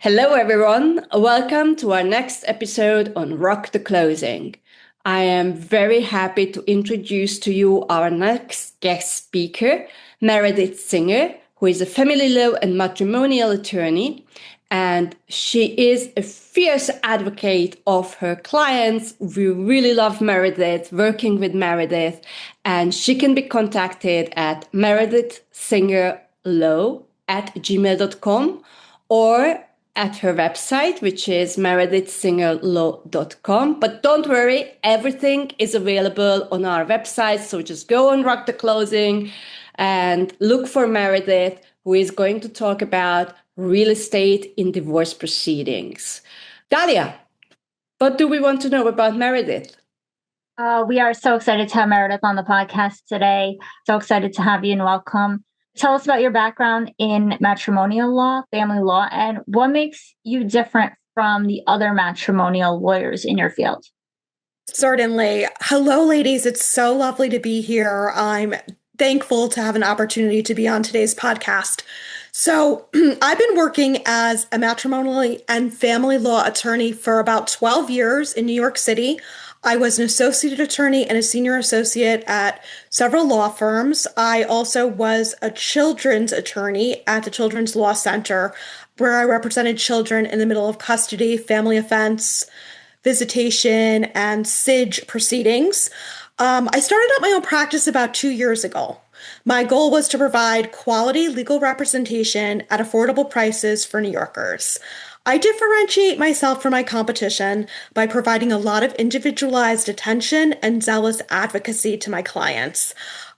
Hello, everyone. Welcome to our next episode on Rock the Closing. I am very happy to introduce to you our next guest speaker, Meredith Singer, who is a family law and matrimonial attorney. And she is a fierce advocate of her clients. We really love Meredith, working with Meredith. And she can be contacted at meredithsingerlaw@gmail.com or at her website, which is meredithsingerlaw.com. But don't worry, everything is available on our website. So just go on Rock the Closing and look for Meredith, who is going to talk about real estate in divorce proceedings. Dalia, what do we want to know about Meredith? We are so excited to have Meredith on the podcast today. So excited to have you and welcome. Tell us about your background in matrimonial law, family law, and what makes you different from the other matrimonial lawyers in your field. Certainly. Hello, ladies. It's so lovely to be here. I'm thankful to have an opportunity to be on today's podcast. So I've been working as a matrimonial and family law attorney for about 12 years in New York City. I was an associate attorney and a senior associate at several law firms. I also was a children's attorney at the Children's Law Center, where I represented children in the middle of custody, family offense, visitation, and SIDGE proceedings. I started out my own practice about 2 years ago. My goal was to provide quality legal representation at affordable prices for New Yorkers. I differentiate myself from my competition by providing a lot of individualized attention and zealous advocacy to my clients.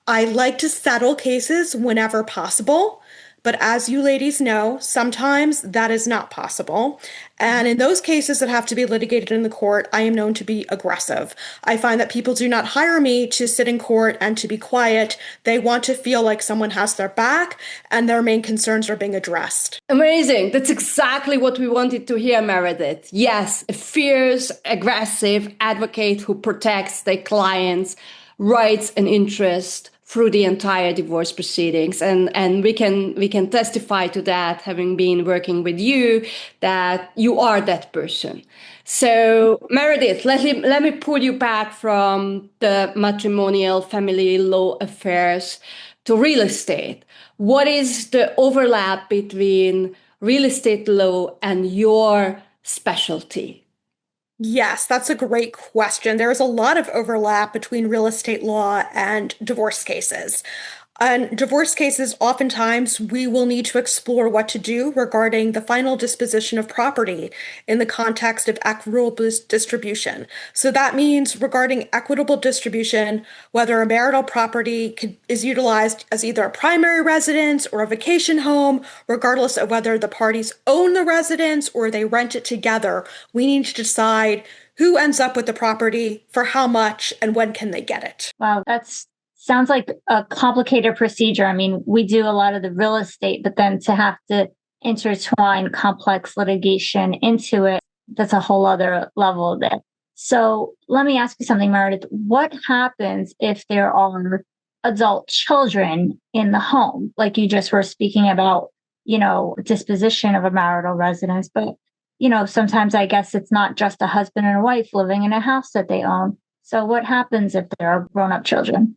I like to settle cases whenever possible, but as you ladies know, sometimes that is not possible. And in those cases that have to be litigated in the court, I am known to be aggressive. I find that people do not hire me to sit in court and to be quiet. They want to feel like someone has their back and their main concerns are being addressed. Amazing. That's exactly what we wanted to hear, Meredith. Yes, a fierce, aggressive advocate who protects their clients' rights and interests through the entire divorce proceedings. And we can testify to that, having been working with you, that you are that person. So Meredith, let me pull you back from the matrimonial family law affairs to real estate. What is the overlap between real estate law and your specialty? Yes, that's a great question. There is a lot of overlap between real estate law and divorce cases. In divorce cases, oftentimes we will need to explore what to do regarding the final disposition of property in the context of equitable distribution. So that means regarding equitable distribution, whether a marital property is utilized as either a primary residence or a vacation home, regardless of whether the parties own the residence or they rent it together, we need to decide who ends up with the property, for how much, and when can they get it. Wow, sounds like a complicated procedure. I mean, we do a lot of the real estate, but then to have to intertwine complex litigation into it, that's a whole other level of it. So let me ask you something, Meredith. What happens if there are adult children in the home? Like you just were speaking about, disposition of a marital residence, but, sometimes I guess it's not just a husband and a wife living in a house that they own. So what happens if there are grown-up children?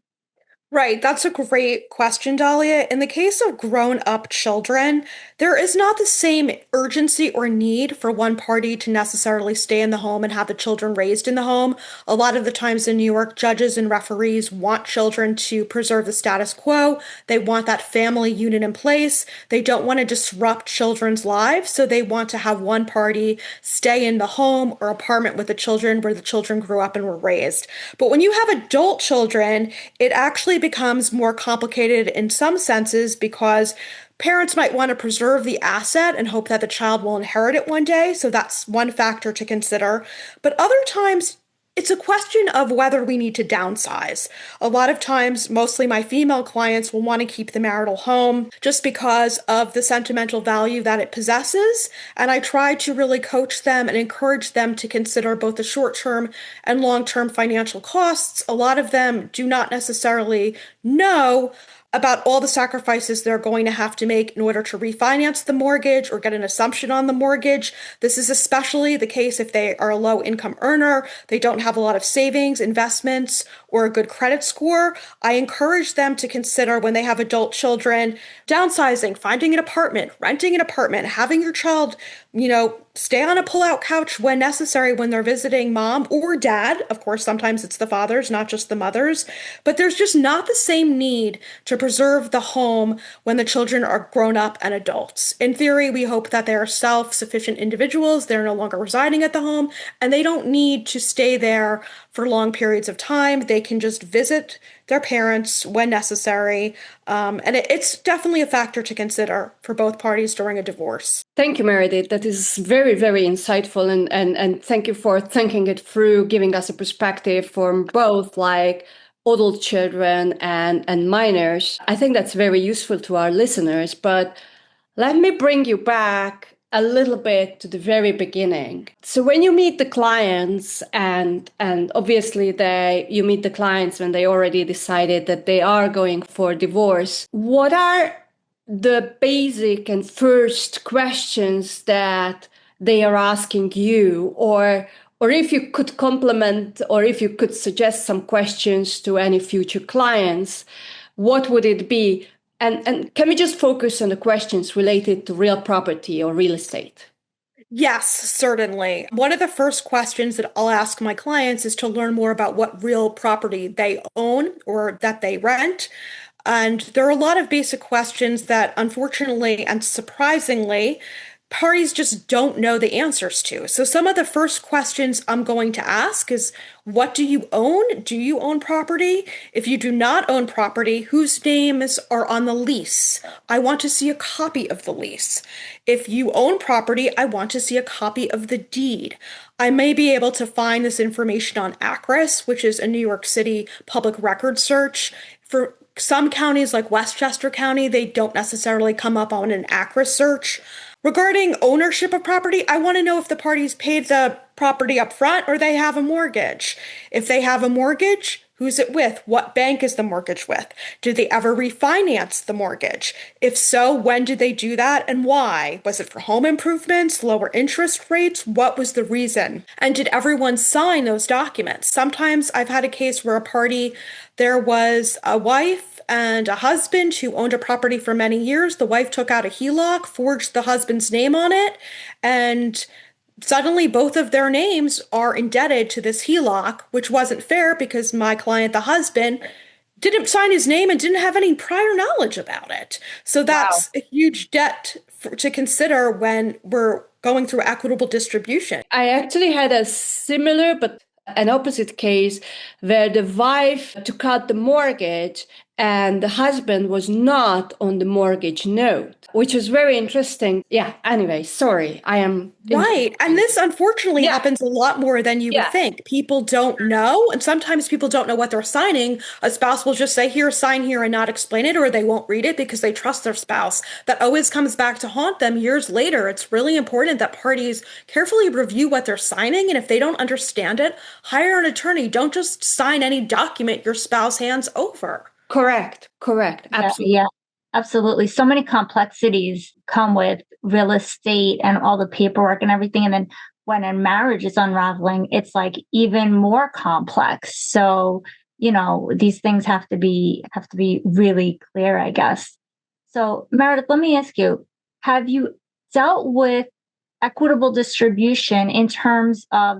Right, that's a great question, Dahlia. In the case of grown-up children, there is not the same urgency or need for one party to necessarily stay in the home and have the children raised in the home. A lot of the times in New York, judges and referees want children to preserve the status quo. They want that family unit in place. They don't want to disrupt children's lives, so they want to have one party stay in the home or apartment with the children where the children grew up and were raised. But when you have adult children, it actually becomes more complicated in some senses because parents might want to preserve the asset and hope that the child will inherit it one day. So that's one factor to consider. But other times, it's a question of whether we need to downsize. A lot of times, mostly my female clients will want to keep the marital home just because of the sentimental value that it possesses. And I try to really coach them and encourage them to consider both the short-term and long-term financial costs. A lot of them do not necessarily know about all the sacrifices they're going to have to make in order to refinance the mortgage or get an assumption on the mortgage. This is especially the case if they are a low income earner, they don't have a lot of savings, investments, or a good credit score. I encourage them to consider when they have adult children, downsizing, finding an apartment, renting an apartment, having your child, stay on a pull-out couch when necessary when they're visiting mom or dad. Of course, sometimes it's the fathers, not just the mothers. But there's just not the same need to preserve the home when the children are grown up and adults. In theory, we hope that they are self-sufficient individuals. They're no longer residing at the home, and they don't need to stay there for long periods of time. They can just visit their parents when necessary. And it's definitely a factor to consider for both parties during a divorce. Thank you, Meredith. That is very, very insightful. And thank you for thinking it through, giving us a perspective from both like adult children and minors. I think that's very useful to our listeners. But let me bring you back a little bit to the very beginning. So when you meet the clients, and obviously you meet the clients when they already decided that they are going for divorce, what are the basic and first questions that they are asking you, or if you could complement, or if you could suggest some questions to any future clients, what would it be? And can we just focus on the questions related to real property or real estate? Yes, certainly. One of the first questions that I'll ask my clients is to learn more about what real property they own or that they rent. And there are a lot of basic questions that, unfortunately and surprisingly, parties just don't know the answers to. So some of the first questions I'm going to ask is, what do you own? Do you own property? If you do not own property, whose names are on the lease? I want to see a copy of the lease. If you own property, I want to see a copy of the deed. I may be able to find this information on ACRIS, which is a New York City public record search. For some counties like Westchester County, they don't necessarily come up on an ACRIS search. Regarding ownership of property, I want to know if the parties paid the property up front or they have a mortgage. If they have a mortgage, who's it with? What bank is the mortgage with? Did they ever refinance the mortgage? If so, when did they do that and why? Was it for home improvements, lower interest rates? What was the reason? And did everyone sign those documents? Sometimes I've had a case where there was a wife and a husband who owned a property for many years. The wife took out a HELOC, forged the husband's name on it, and suddenly both of their names are indebted to this HELOC, which wasn't fair because my client, the husband, didn't sign his name and didn't have any prior knowledge about it. So that's a huge debt to consider when we're going through equitable distribution. I actually had a similar but an opposite case where the wife took out the mortgage and the husband was not on the mortgage note, which is very interesting. Yeah, anyway, sorry, I am... Right. And this unfortunately happens a lot more than you would think. People don't know, and sometimes people don't know what they're signing. A spouse will just say, here, sign here, and not explain it, or they won't read it because they trust their spouse. That always comes back to haunt them years later. It's really important that parties carefully review what they're signing, and if they don't understand it, hire an attorney. Don't just sign any document your spouse hands over. Correct. Absolutely. Yeah, absolutely. So many complexities come with real estate and all the paperwork and everything. And then when a marriage is unraveling, it's like even more complex. So, these things have to be really clear, I guess. So, Meredith, let me ask you, have you dealt with equitable distribution in terms of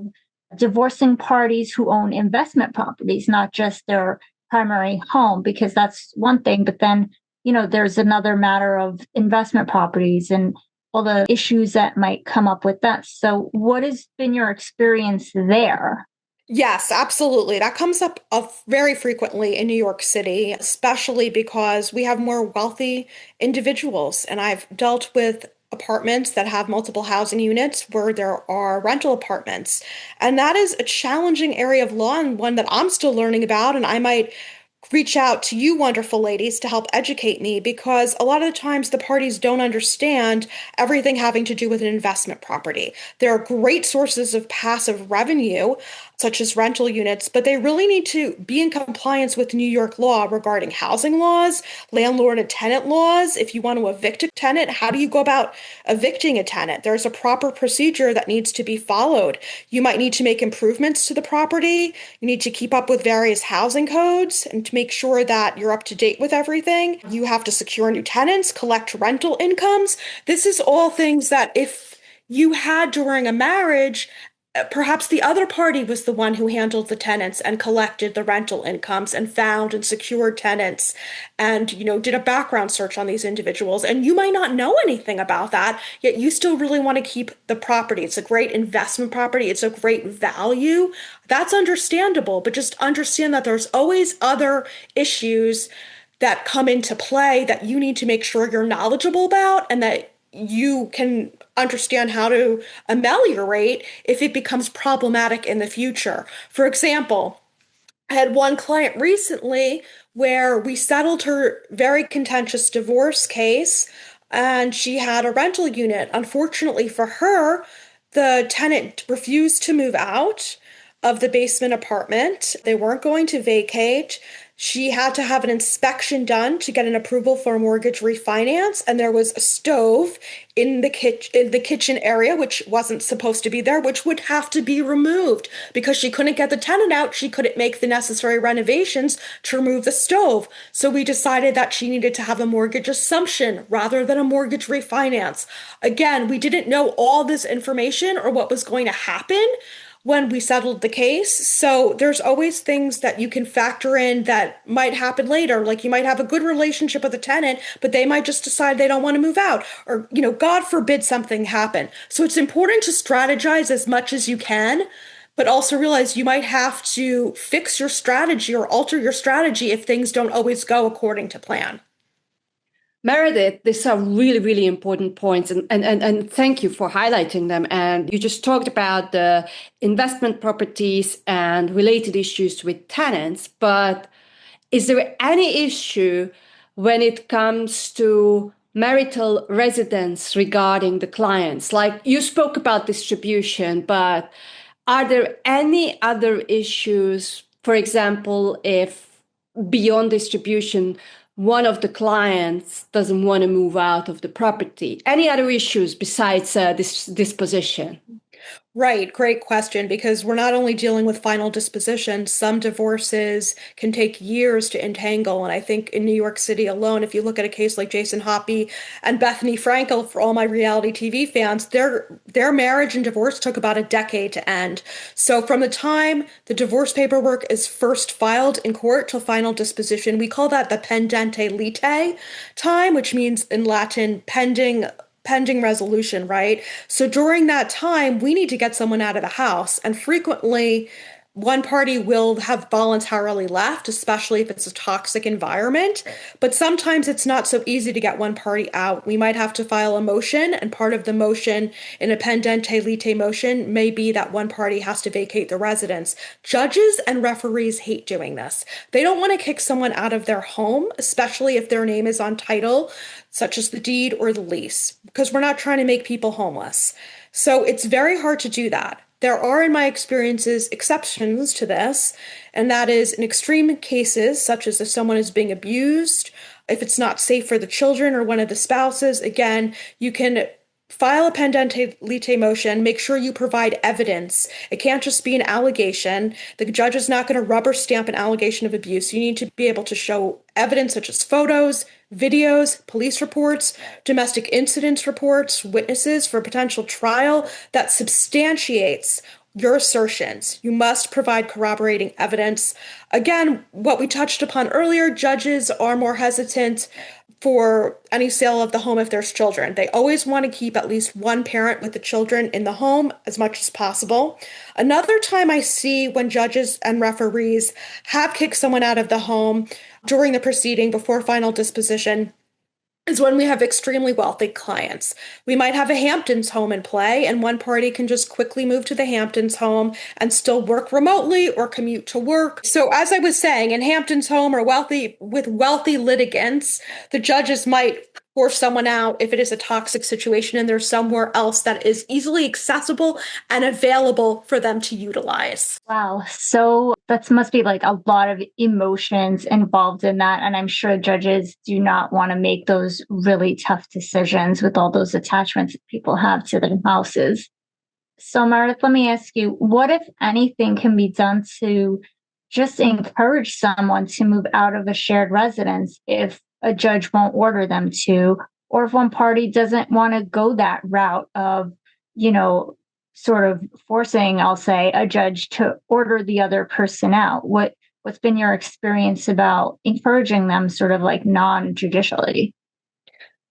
divorcing parties who own investment properties, not just their primary home? Because that's one thing, but then, there's another matter of investment properties and all the issues that might come up with that. So what has been your experience there? Yes, absolutely. That comes up very frequently in New York City, especially because we have more wealthy individuals. And I've dealt with apartments that have multiple housing units where there are rental apartments. And that is a challenging area of law and one that I'm still learning about. And I might reach out to you wonderful ladies to help educate me, because a lot of the times the parties don't understand everything having to do with an investment property. There are great sources of passive revenue such as rental units, but they really need to be in compliance with New York law regarding housing laws, landlord and tenant laws. If you want to evict a tenant, how do you go about evicting a tenant? There's a proper procedure that needs to be followed. You might need to make improvements to the property. You need to keep up with various housing codes and to make sure that you're up to date with everything. You have to secure new tenants, collect rental incomes. This is all things that if you had during a marriage, perhaps the other party was the one who handled the tenants and collected the rental incomes and found and secured tenants and, did a background search on these individuals. And you might not know anything about that, yet you still really want to keep the property. It's a great investment property. It's a great value. That's understandable, but just understand that there's always other issues that come into play that you need to make sure you're knowledgeable about and that you can understand how to ameliorate if it becomes problematic in the future. For example, I had one client recently where we settled her very contentious divorce case and she had a rental unit. Unfortunately for her, the tenant refused to move out of the basement apartment. They weren't going to vacate. She had to have an inspection done to get an approval for a mortgage refinance, and there was a stove in the kitchen area, which wasn't supposed to be there, which would have to be removed because she couldn't get the tenant out. She couldn't make the necessary renovations to remove the stove. So we decided that she needed to have a mortgage assumption rather than a mortgage refinance. Again, we didn't know all this information or what was going to happen when we settled the case. So there's always things that you can factor in that might happen later. Like you might have a good relationship with a tenant, but they might just decide they don't want to move out or, God forbid something happen. So it's important to strategize as much as you can, but also realize you might have to fix your strategy or alter your strategy if things don't always go according to plan. Meredith, these are really, really important points, and thank you for highlighting them. And you just talked about the investment properties and related issues with tenants, but is there any issue when it comes to marital residence regarding the clients? Like you spoke about distribution, but are there any other issues, for example, if beyond distribution, one of the clients doesn't want to move out of the property? Any other issues besides this disposition? Right. Great question, because we're not only dealing with final disposition, some divorces can take years to entangle. And I think in New York City alone, if you look at a case like Jason Hoppy and Bethany Frankel, for all my reality TV fans, their marriage and divorce took about a decade to end. So from the time the divorce paperwork is first filed in court till final disposition, we call that the Pendente Lite time, which means in Latin, pending resolution, right? So during that time, we need to get someone out of the house. And frequently, one party will have voluntarily left, especially if it's a toxic environment. But sometimes it's not so easy to get one party out. We might have to file a motion, and part of the motion in a pendente lite motion may be that one party has to vacate the residence. Judges and referees hate doing this. They don't want to kick someone out of their home, especially if their name is on title, such as the deed or the lease, because we're not trying to make people homeless. So it's very hard to do that. There are, in my experiences, exceptions to this, and that is in extreme cases, such as if someone is being abused, if it's not safe for the children or one of the spouses. Again, you can file a pendente lite motion, make sure you provide evidence. It can't just be an allegation. The judge is not going to rubber stamp an allegation of abuse. You need to be able to show evidence such as photos, videos, police reports, domestic incidents reports, witnesses for a potential trial that substantiates your assertions. You must provide corroborating evidence. Again, what we touched upon earlier, judges are more hesitant for any sale of the home if there's children. They always want to keep at least one parent with the children in the home as much as possible. Another time I see when judges and referees have kicked someone out of the home during the proceeding before final disposition is when we have extremely wealthy clients. We might have a Hamptons home in play, and one party can just quickly move to the Hamptons home and still work remotely or commute to work. So as I was saying, in Hamptons home or wealthy litigants, the judges might force someone out if it is a toxic situation and there's somewhere else that is easily accessible and available for them to utilize. Wow. So that must be like a lot of emotions involved in that. And I'm sure judges do not want to make those really tough decisions with all those attachments that people have to their houses. So Meredith, let me ask you, what, if anything, can be done to just encourage someone to move out of a shared residence if a judge won't order them to, or if one party doesn't want to go that route of, sort of forcing, I'll say, a judge to order the other person out? What's been your experience about encouraging them sort of like non-judicially?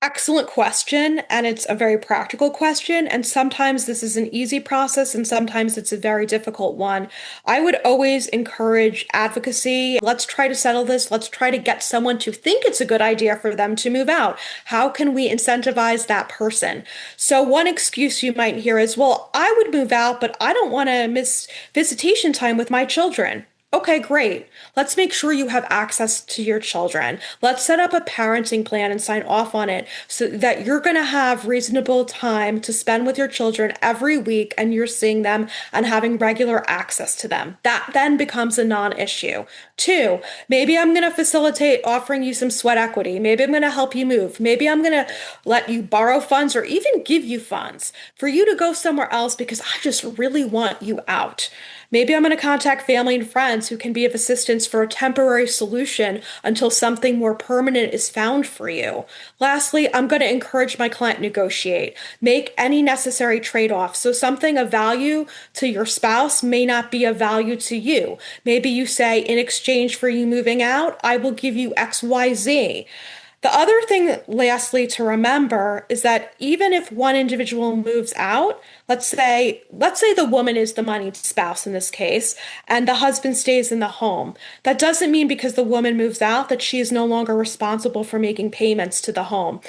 Excellent question. And it's a very practical question. And sometimes this is an easy process and sometimes it's a very difficult one. I would always encourage advocacy. Let's try to settle this. Let's try to get someone to think it's a good idea for them to move out. How can we incentivize that person? So one excuse you might hear is, well, I would move out, but I don't want to miss visitation time with my children. Okay, great. Let's make sure you have access to your children. Let's set up a parenting plan and sign off on it so that you're going to have reasonable time to spend with your children every week and you're seeing them and having regular access to them. That then becomes a non-issue. 2, maybe I'm going to facilitate offering you some sweat equity. Maybe I'm going to help you move. Maybe I'm going to let you borrow funds or even give you funds for you to go somewhere else because I just really want you out. Maybe I'm going to contact family and friends who can be of assistance for a temporary solution until something more permanent is found for you. Lastly, I'm going to encourage my client to negotiate. Make any necessary trade-offs. So something of value to your spouse may not be of value to you. Maybe you say, in exchange for you moving out, I will give you X, Y, Z. The other thing, lastly, to remember is that even if one individual moves out, let's say the woman is the moneyed spouse in this case, and the husband stays in the home. That doesn't mean because the woman moves out that she is no longer responsible for making payments to the home.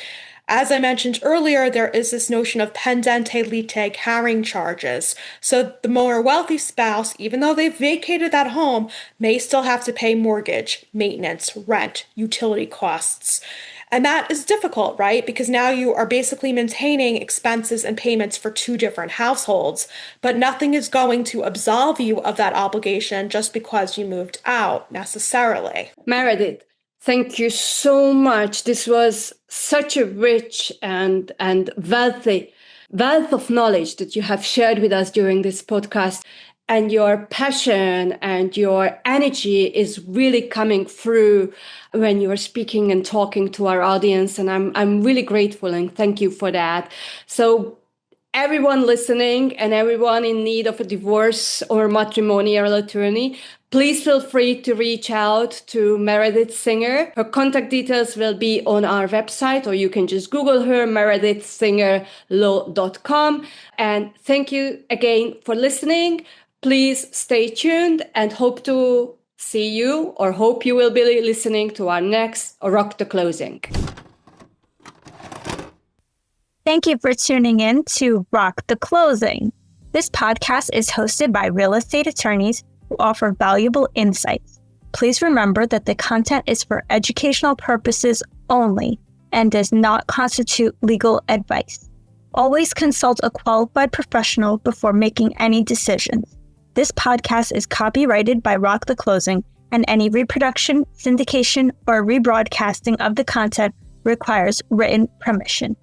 As I mentioned earlier, there is this notion of Pendente, Lite carrying charges. So the more wealthy spouse, even though they've vacated that home, may still have to pay mortgage, maintenance, rent, utility costs. And that is difficult, right? Because now you are basically maintaining expenses and payments for 2 different households, but nothing is going to absolve you of that obligation just because you moved out necessarily. Meredith, thank you so much. This was such a rich and wealth of knowledge that you have shared with us during this podcast. And your passion and your energy is really coming through when you are speaking and talking to our audience. And I'm really grateful and thank you for that. So everyone listening and everyone in need of a divorce or matrimonial attorney, please feel free to reach out to Meredith Singer. Her contact details will be on our website, or you can just Google her, meredithsingerlaw.com. And thank you again for listening. Please stay tuned and hope you will be listening to our next Rock the Closing. Thank you for tuning in to Rock the Closing. This podcast is hosted by real estate attorneys who offer valuable insights. Please remember that the content is for educational purposes only and does not constitute legal advice. Always consult a qualified professional before making any decisions. This podcast is copyrighted by Rock the Closing, and any reproduction, syndication, or rebroadcasting of the content requires written permission.